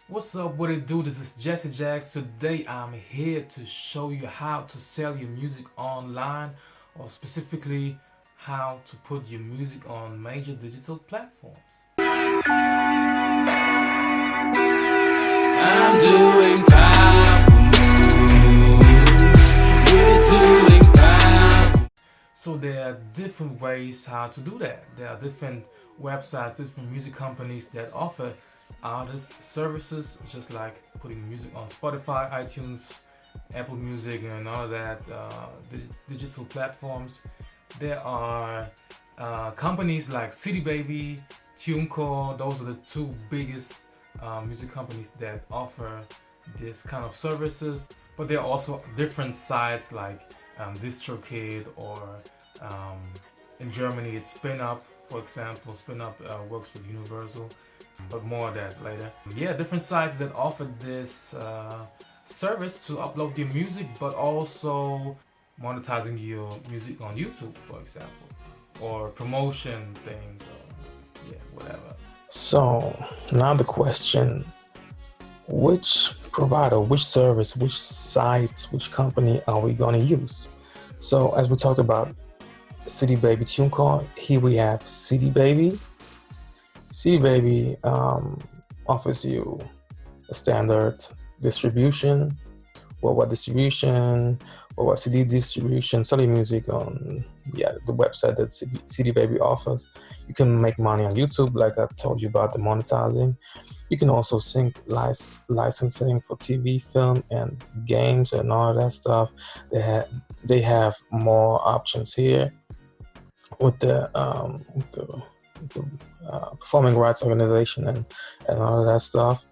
What's up, what it do? This is Jesse Jaxx. Today I'm here to show you how to sell your music online, or specifically how to put your music on major digital platforms. I'm doing power moves. We're doing power. So there are different ways how to do that. There are different websites, different music companies that offer artist services, just like putting music on Spotify, iTunes, Apple Music, and all of that digital platforms. There are companies like CD Baby, TuneCore. Those are the two biggest music companies that offer this kind of services. But there are also different sites like DistroKid, or um, in Germany it's SpinUp, for example. SpinUp works with Universal, but more of that later. Yeah, different sites that offer this service to upload your music, but also monetizing your music on YouTube, for example, or promotion things, or yeah, whatever. So now the question, which provider, which service, which site, which company are we going to use? So as we talked about CD Baby TuneCore, here we have CD Baby. CD Baby offers you a standard distribution, worldwide distribution, worldwide CD distribution, selling music on the website that CD Baby offers. You can make money on YouTube, like I told you about the monetizing. You can also sync licensing for TV, film, and games and all that stuff. They have more options here with the performing rights organization and all of that stuff.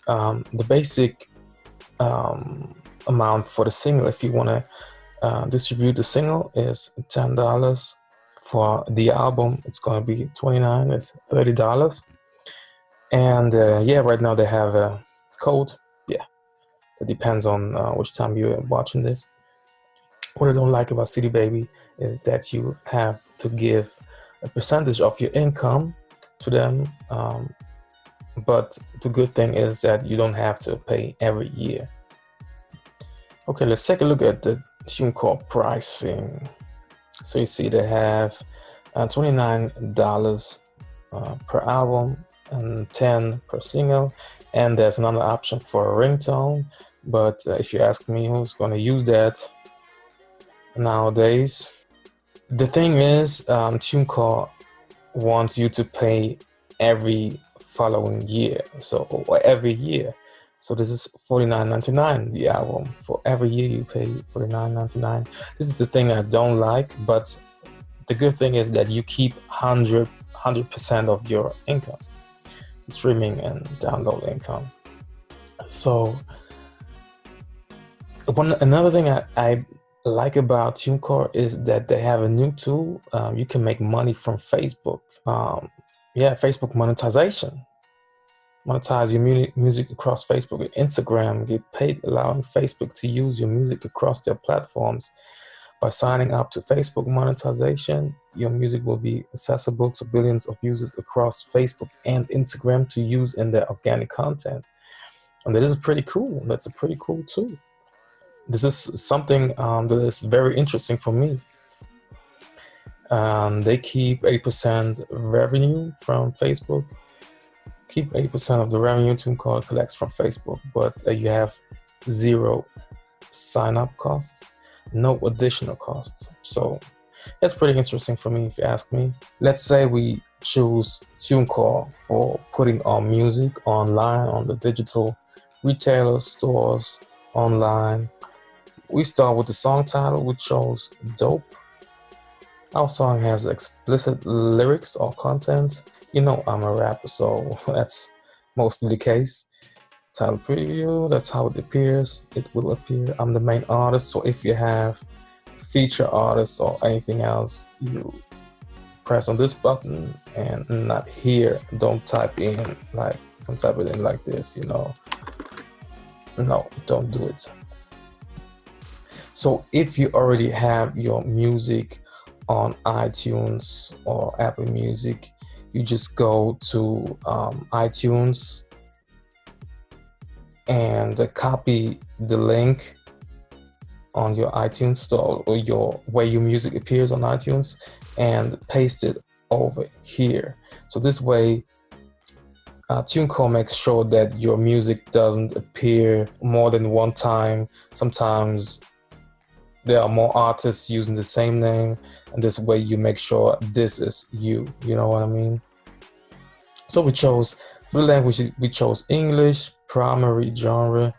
The basic amount for the single, if you want to distribute the single, is $10. For the album, it's going to be $29. It's $30. And right now they have a code. Yeah, it depends on which time you're watching this. What I don't like about CD Baby is that you have to give a percentage of your income to them. But the good thing is that you don't have to pay every year. Okay, let's take a look at the TuneCore pricing. So you see they have $29 per album and $10 per single, and there's another option for a ringtone. But if you ask me who's going to use that nowadays, the thing is, TuneCore wants you to pay every following year, or every year. So this is $49.99 the album. For every year you pay $49.99. This is the thing I don't like, but the good thing is that you keep 100% of your income, streaming and download income. So another thing I like about TuneCore is that they have a new tool. You can make money from Facebook. Facebook monetization. Monetize your music across Facebook and Instagram. Get paid, allowing Facebook to use your music across their platforms. By signing up to Facebook monetization, your music will be accessible to billions of users across Facebook and Instagram to use in their organic content. And that is pretty cool. That's a pretty cool tool. This is something that is very interesting for me. They keep 8% revenue from Facebook. Keep 8% of the revenue TuneCore collects from Facebook, but you have zero sign-up costs, no additional costs. So that's pretty interesting for me, if you ask me. Let's say we choose TuneCore for putting our music online on the digital retailers, stores, online. We start with the song title. We chose Dope. Our song has explicit lyrics or content. You know I'm a rapper, so that's mostly the case. Title preview, that's how it appears. It will appear. I'm the main artist, so if you have feature artists or anything else, you press on this button and not here. Don't type it in like this, No, don't do it. So if you already have your music on iTunes or Apple Music, you just go to iTunes and copy the link on your iTunes store or your where your music appears on iTunes and paste it over here. So this way, TuneCore makes sure that your music doesn't appear more than one time. Sometimes there are more artists using the same name, and this way you make sure this is you. You know what I mean? So we chose, for the language, we chose English. Primary genre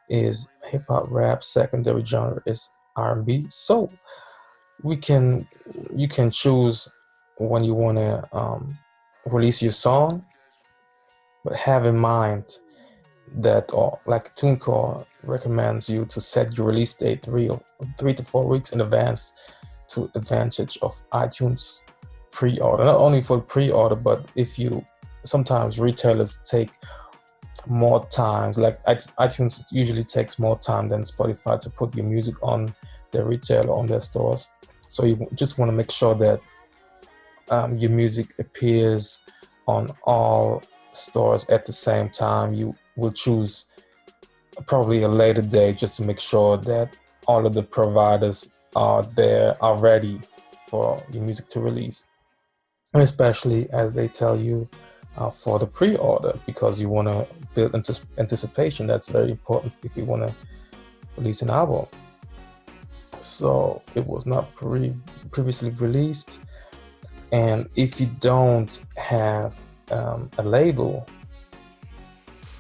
is hip hop rap. Secondary genre is R&B. So you can choose when you want to release your song, but have in mind that, or like TuneCore recommends you to set your release date 3 to 4 weeks in advance to advantage of iTunes pre-order. Not only for pre-order, but if you sometimes retailers take more times, like iTunes usually takes more time than Spotify to put your music on their retailer, on their stores. So you just want to make sure that your music appears on all stores at the same time. You will choose probably a later date just to make sure that all of the providers are ready for your music to release, and especially as they tell you for the pre-order, because you want to build anticipation. That's very important if you want to release an album. So it was not previously released, and if you don't have a label,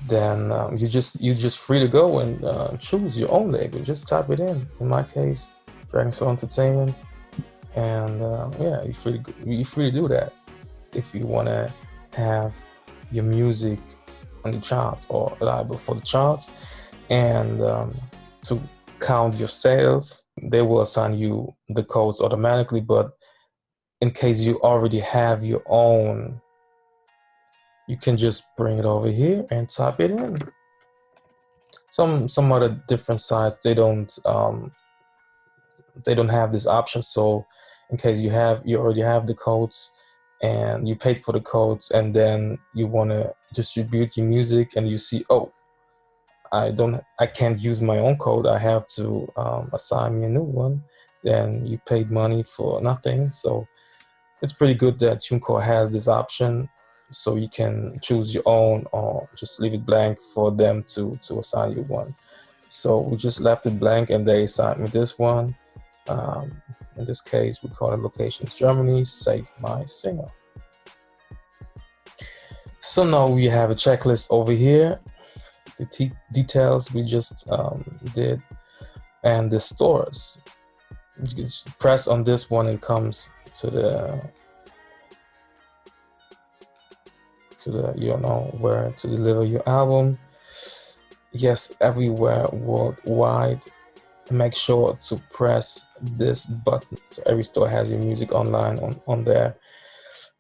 then you're just free to go and choose your own label. Just type it in. In my case, DragonSoul Entertainment, and yeah, you're free to do that if you want to have your music on the charts or liable for the charts. And to count your sales, they will assign you the codes automatically. But in case you already have your own, you can just bring it over here and type it in. Some other different sites, they don't have this option. So in case you already have the codes and you paid for the codes, and then you want to distribute your music and you see, oh, I can't use my own code, I have to assign me a new one, then you paid money for nothing. So it's pretty good that TuneCore has this option, so you can choose your own or just leave it blank for them to assign you one. So we just left it blank and they assigned me this one. In this case, we call it Locations Germany, Save My Singer. So now we have a checklist over here, the details we just did, and the stores. You can press on this one and comes to the where to deliver your album. Yes, everywhere worldwide. Make sure to press this button so every store has your music online on there.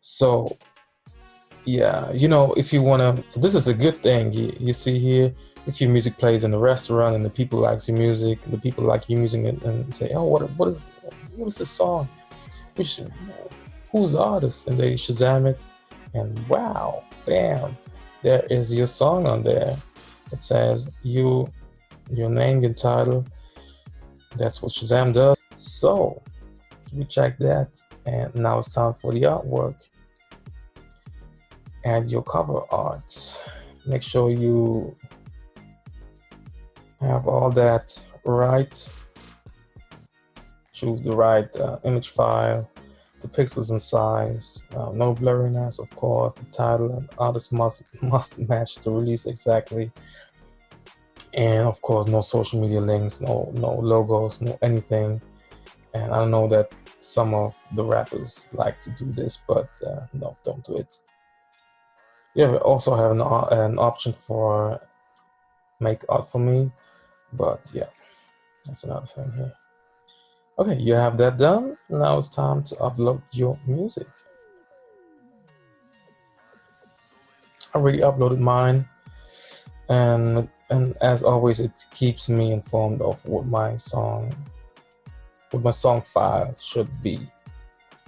So yeah, if you want to, so this is a good thing. You see here, if your music plays in a restaurant and the people likes your music, the people like you using it and say, oh, what is this song? Who's the artist? And they Shazam it, and wow, bam, there is your song on there. It says your name, your title. That's what Shazam does. So we check that, and now it's time for the artwork. Add your cover art. Make sure you have all that right. Choose the right image file, the pixels and size, no blurriness, of course. The title and artist must match the release exactly. And of course, no social media links, no logos, no anything. And I know that some of the rappers like to do this, but no, don't do it. Yeah, we also have an option for make art for me, but yeah, that's another thing here. Okay, you have that done. Now it's time to upload your music. I already uploaded mine, and as always, it keeps me informed of what my song file should be.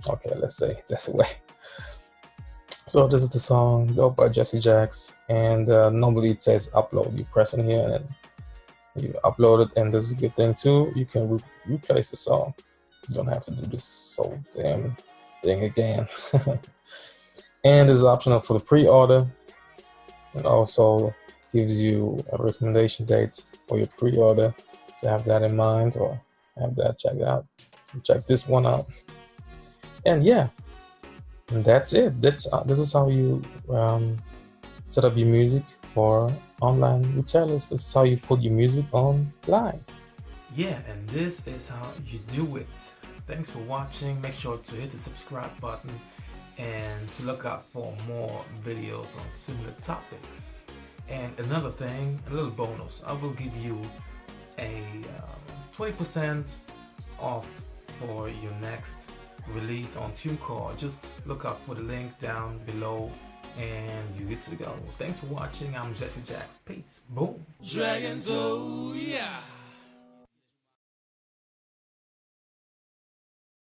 Okay, let's say that's the way. So this is the song Dope by Jaxx, and normally it says upload. You press on here and you upload it, and this is a good thing too. You can replace the song. You don't have to do this whole damn thing again. And it's optional for the pre-order. It also gives you a recommendation date for your pre-order, to have that in mind or have that checked out. Check this one out. And yeah, and that's it. This is how you set up your music for online retailers. This is how you put your music online. Yeah, and this is how you do it. Thanks for watching. Make sure to hit the subscribe button and to look out for more videos on similar topics. And another thing, a little bonus, I will give you a 20% off for your next release on TuneCore. Just look out for the link down below and you're good to go. Thanks for watching. I'm Jaxx. Peace. Boom. DragonSoul, yeah.